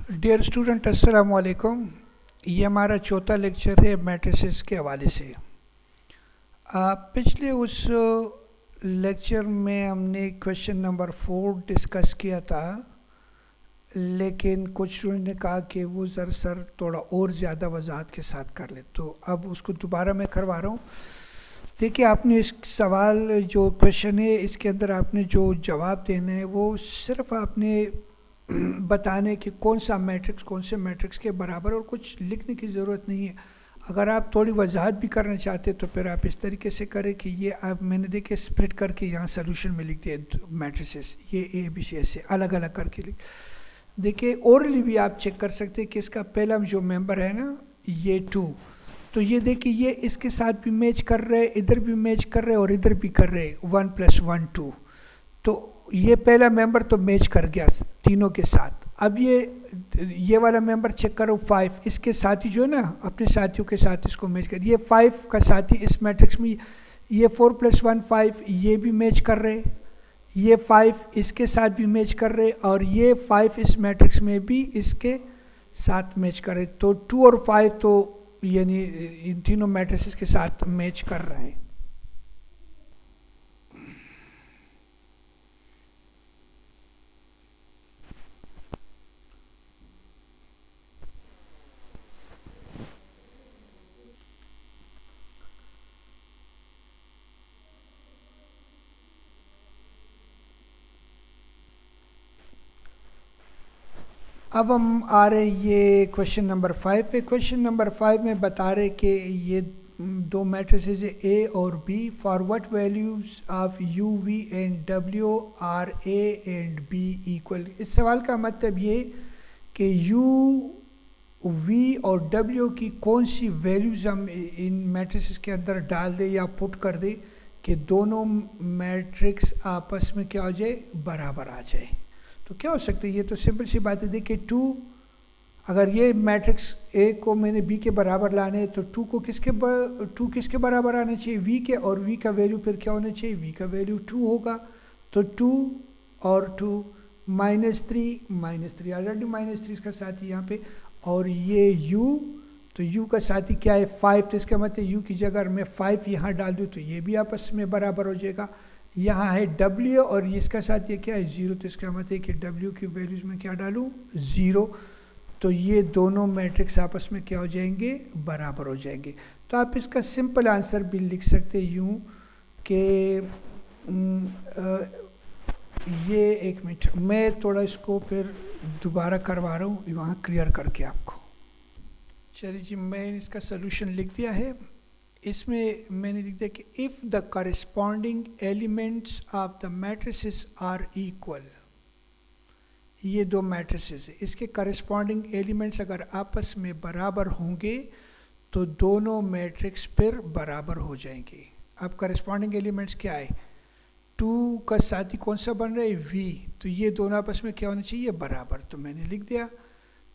Dear student, अस्सलाम वालेकुम। ये हमारा चौथा लेक्चर है मैट्रिसेस के हवाले से। पिछले उस लेक्चर में हमने क्वेश्चन नंबर 4 डिस्कस किया था, लेकिन कुछ स्टूडेंट ने कहा कि वो सर थोड़ा और ज़्यादा वजाहत के साथ कर ले, तो अब उसको दोबारा मैं करवा रहा हूँ। देखिए, आपने इस सवाल जो क्वेश्चन है इसके अंदर आपने जो जवाब देना है वो सिर्फ आपने बताने कि कौन सा मैट्रिक्स कौन से मैट्रिक्स के बराबर, और कुछ लिखने की ज़रूरत नहीं है। अगर आप थोड़ी वजाहत भी करना चाहते तो फिर आप इस तरीके से करें कि ये आप मैंने देखिए स्प्लिट करके यहाँ सोल्यूशन में लिख दिया मैट्रिसेस, ये ए बी सी ऐसे अलग अलग करके लिख। देखिए ओरली भी आप चेक कर सकते हैं कि इसका पहला जो मेंबर है ना, ये 2, तो ये देखिए ये इसके साथ भी मैच कर रहे, इधर भी मैच कर रहे और इधर भी कर रहे, 1 + 1 2। तो ये पहला मेंबर तो मैच कर गया तीनों के साथ। अब ये वाला मेंबर चेक करो 5, इसके साथी जो है ना अपने साथियों के साथ इसको मैच कर, ये 5 का साथी इस मैट्रिक्स में, ये 4 + 1 5, ये भी मैच कर रहे, ये 5 इसके साथ भी मैच कर रहे, और ये 5 इस मैट्रिक्स में भी इसके साथ मैच कर रहे। तो 2 और 5 तो यानी इन तीनों मैट्रिसेस के साथ मैच कर रहे हैं। अब हम आ रहे ये क्वेश्चन नंबर 5 पे। क्वेश्चन नंबर 5 में बता रहे कि ये दो मैट्रिसेस ए और B, for what values of u v and डब्ल्यू are A and B equal. इस सवाल का मतलब ये कि यू वी और डब्ल्यू की कौन सी वैल्यूज़ हम इन मैट्रिसेस के अंदर डाल दें या पुट कर दें कि दोनों मैट्रिक्स आपस में क्या हो जाए, बराबर आ जाए। तो क्या हो सकता है, ये तो सिंपल सी बात है। देखिए 2, अगर ये मैट्रिक्स ए को मैंने बी के बराबर लाने हैं तो 2 किसके बराबर आने चाहिए, वी के, और वी का वैल्यू फिर क्या होना चाहिए, वी का वैल्यू 2 होगा। तो 2 और 2 -3 ऑलरेडी -3 इसका साथी यहाँ पे, और ये u, तो u का साथी क्या है 5, तो इसका मतलब u की जगह मैं 5 यहाँ डाल दूँ तो ये भी आपस में बराबर हो जाएगा। यहाँ है w और इसका साथ ये क्या है 0, तो इसका मतलब है कि w की वैल्यूज़ में क्या डालूँ 0, तो ये दोनों मैट्रिक्स आपस में क्या हो जाएंगे, बराबर हो जाएंगे। तो आप इसका सिंपल आंसर भी लिख सकते यूँ कि ये एक मिनट मैं थोड़ा इसको फिर दोबारा करवा रहा हूँ वहाँ क्लियर करके आपको। चलिए जी, मैं इसका सोल्यूशन लिख दिया है। इसमें मैंने लिख दिया कि if the corresponding elements of the matrices are equal, ये दो मैट्रिसेस है, इसके करस्पॉन्डिंग एलिमेंट्स अगर आपस में बराबर होंगे तो दोनों मैट्रिक्स फिर बराबर हो जाएंगे। अब करस्पॉन्डिंग एलिमेंट्स क्या है, 2 का साथी कौन सा बन रहा है v, तो ये दोनों आपस में क्या होना चाहिए, बराबर, तो मैंने लिख दिया।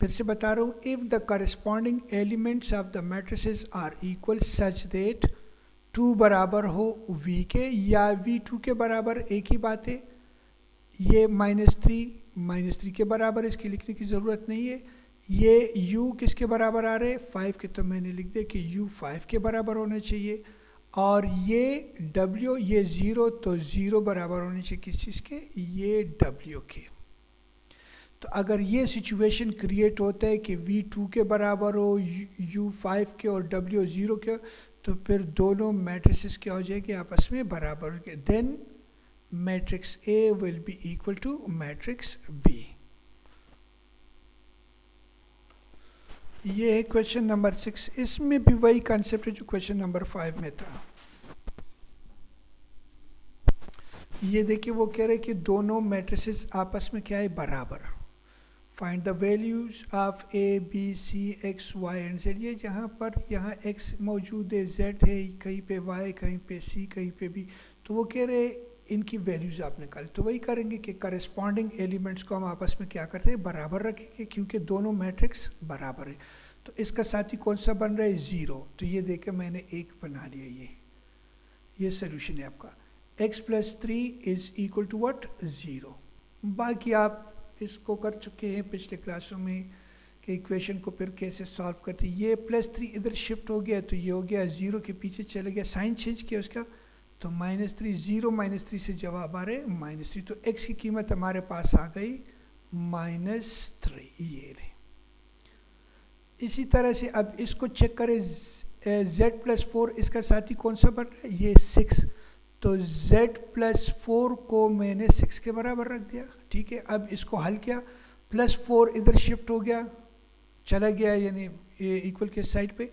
फिर से बता रहा हूँ, if the corresponding elements of the matrices are equal such that 2 बराबर हो v के या v 2 के बराबर, एक ही बात है। ये -3 के बराबर, इसकी लिखने की ज़रूरत नहीं है। ये u किसके बराबर आ रहे हैं 5 के, तो मैंने लिख दिया कि u 5 के बराबर होना चाहिए। और ये w, ये 0, तो 0 बराबर होने चाहिए किस चीज़ के, ये w के। तो अगर ये सिचुएशन क्रिएट होता है कि v 2 के बराबर हो, u 5 के और w 0 के, तो फिर दोनों मैट्रिसेस क्या हो जाएंगे, आपस में बराबर होंगे। Then matrix A will be equal to matrix B। ये है क्वेश्चन नंबर 6। इसमें भी वही कंसेप्ट है जो क्वेश्चन नंबर 5 में था। ये देखिए वो कह रहे कि दोनों मैट्रिसेस आपस में क्या है, बराबर। Find the values of a b c x y and z. ये जहाँ पर यहाँ x मौजूद है, z है कहीं पे, y कहीं पे, c कहीं पे भी, तो वो कह रहे इनकी वैल्यूज़ आप निकालें। तो वही करेंगे कि करस्पॉन्डिंग एलिमेंट्स को हम आपस में क्या करते हैं, बराबर रखेंगे, क्योंकि दोनों मैट्रिक्स बराबर है। तो इसका साथी कौन सा बन रहा है 0, तो ये देखें मैंने 1 बना लिया। ये सोल्यूशन है आपका। x + 3 is equal to what, 0। बाकी आप इसको कर चुके हैं पिछले क्लासों में कि इक्वेशन को फिर कैसे सॉल्व करते हैं। ये +3 इधर शिफ्ट हो गया तो ये हो गया 0 के पीछे चले गया, साइन चेंज किया उसका तो -3, 0 -3 से जवाब आ रहे -3, तो x की कीमत हमारे पास आ गई -3, ये रहे। इसी तरह से अब इसको चेक करें, z+4 इसका साथी कौन सा बन रहा है, ये 6, तो z+4 को मैंने 6 के बराबर रख दिया, ठीक है। अब इसको हल किया, +4 इधर शिफ्ट हो गया, चला गया यानी इक्वल के साइड पे,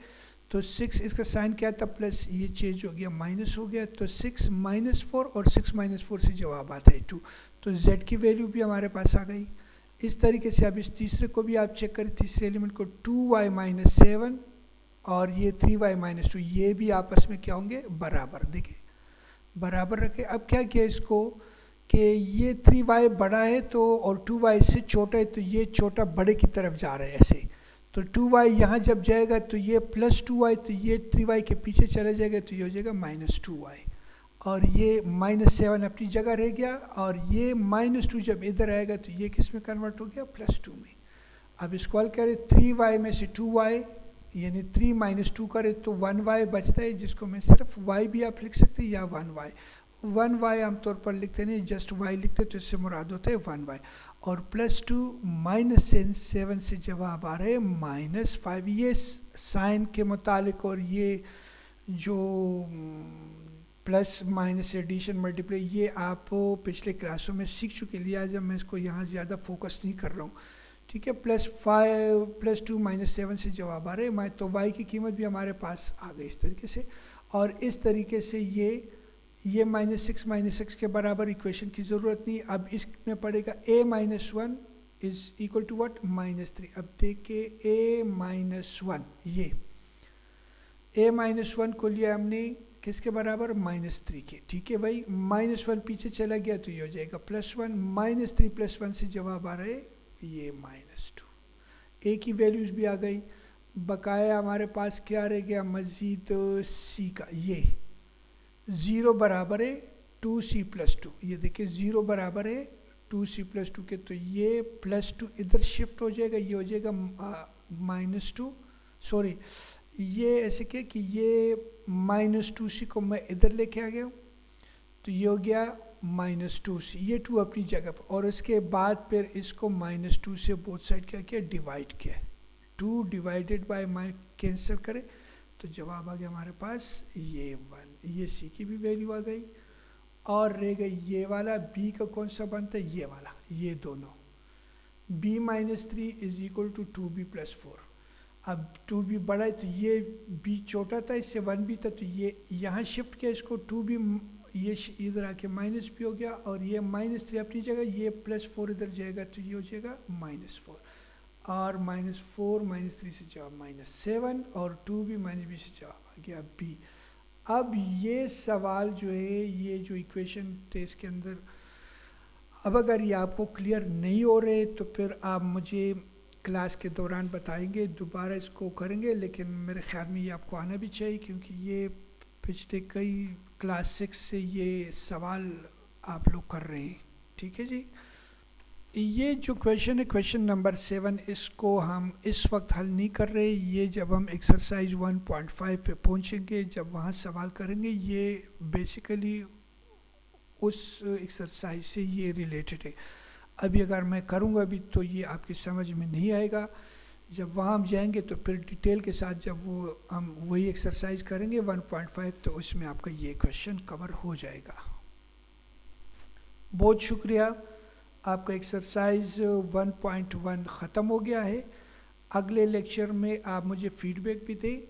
तो 6 इसका साइन क्या था प्लस, ये चेंज हो गया माइनस हो गया, तो 6 -4 और 6 -4 से जवाब आता है 2, तो z की वैल्यू भी हमारे पास आ गई। इस तरीके से अब इस तीसरे को भी आप चेक करें, तीसरे एलिमेंट को 2y - 7 और ये 3y - 2, ये भी आपस में क्या होंगे, बराबर, देखिए बराबर रखे। अब क्या किया इसको कि ये 3y बड़ा है तो और 2y से छोटा है, तो ये छोटा बड़े की तरफ जा रहा है ऐसे, तो 2y यहाँ जब जाएगा तो ये +2y, तो ये 3y के पीछे चला जाएगा तो ये हो जाएगा -2y, और ये -7 अपनी जगह रह गया, और ये -2 जब इधर आएगा तो ये किस में कन्वर्ट हो गया, +2 में। अब इसको हल करें, 3y में से 2y यानी 3 - 2 करें तो 1y बचता है, जिसको मैं सिर्फ y भी आप लिख सकते हैं या 1y आमतौर पर लिखते नहीं, जस्ट y लिखते, तो इससे मुराद होता है 1y, और +2 - 7 से जवाब आ रहे हैं -5। ये साइन के मुतालिक और ये जो प्लस माइनस एडिशन मल्टीप्लाई, ये आप पिछले क्लासों में सीख चुके, लिहाजा मैं इसको यहाँ ज़्यादा फोकस नहीं कर रहा हूँ, ठीक है। +2 - 7 से जवाब आ रहे हैं, तो y की कीमत भी हमारे पास आ गई इस तरीके से, और इस तरीके से ये -6 - 6 के बराबर इक्वेशन की ज़रूरत नहीं। अब इसमें पड़ेगा a - 1 is equal to what, -3। अब देखिए a - 1, ये a - 1 को लिया हमने किसके बराबर, -3 के, ठीक है भाई। -1 पीछे चला गया तो ये हो जाएगा +1, -3 + 1 से जवाब आ रहे ये -2। a की वैल्यूज़ भी आ गई, बकाया हमारे पास क्या रह गया मज़ीद, c का, ये 0 बराबर है 2c + 2, ये देखिए 0 बराबर है 2c + 2 के, तो ये +2 इधर शिफ्ट हो जाएगा, ये हो जाएगा -2, सॉरी ये ऐसे क्या कि ये -2c को मैं इधर लेके आ गया हूँ, तो ये हो गया -2c, ये 2 अपनी जगह पर, और उसके बाद फिर इसको -2 से बोथ साइड क्या किया, डिवाइड किया, 2 डिवाइडेड बाय कैंसिल करें तो जवाब आ गया हमारे पास ये 1, ये c की भी वैल्यू आ गई, और रह गई ये वाला b का कौन सा बनता है, ये वाला, ये दोनों b - 3 is equal to 2b + 4। अब 2b बड़ा है तो ये b छोटा था, इससे 1b था, तो ये यहाँ शिफ्ट किया इसको, 2b ये इधर आके -b हो गया, और ये -3 अपनी जगह, ये +4 इधर जाएगा तो ये हो जाएगा -4, और -4 - 3 से जवाब -7, और 2b - b से जवाब आ गया b। अब ये सवाल जो है, ये जो इक्वेशन थे इसके अंदर, अब अगर ये आपको क्लियर नहीं हो रहे तो फिर आप मुझे क्लास के दौरान बताएंगे, दोबारा इसको करेंगे, लेकिन मेरे ख्याल में ये आपको आना भी चाहिए, क्योंकि ये पिछले कई क्लास 6 से ये सवाल आप लोग कर रहे हैं, ठीक है जी। ये जो क्वेश्चन है, क्वेश्चन नंबर 7, इसको हम इस वक्त हल नहीं कर रहे, ये जब हम एक्सरसाइज 1.5 पे पहुंचेंगे, जब वहाँ सवाल करेंगे, ये बेसिकली उस एक्सरसाइज से ये रिलेटेड है। अभी अगर मैं करूँगा अभी तो ये आपकी समझ में नहीं आएगा, जब वहाँ हम जाएंगे तो फिर डिटेल के साथ जब वो हम वही एक्सरसाइज करेंगे 1.5, तो उसमें आपका ये क्वेश्चन कवर हो जाएगा। बहुत शुक्रिया, आपका एक्सरसाइज 1.1 ख़त्म हो गया है। अगले लेक्चर में आप मुझे फ़ीडबैक भी दें,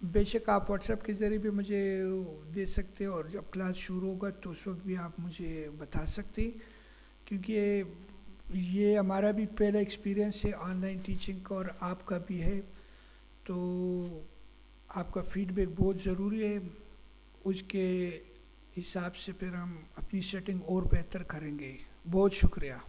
बेशक आप व्हाट्सएप के ज़रिए भी मुझे दे सकते हैं, और जब क्लास शुरू होगा तो उस वक्त भी आप मुझे बता सकते हैं, क्योंकि ये हमारा भी पहला एक्सपीरियंस है ऑनलाइन टीचिंग का, और आपका भी है, तो आपका फ़ीडबैक बहुत ज़रूरी है। उसके हिसाब से फिर हम अपनी सेटिंग और बेहतर करेंगे। बहुत शुक्रिया।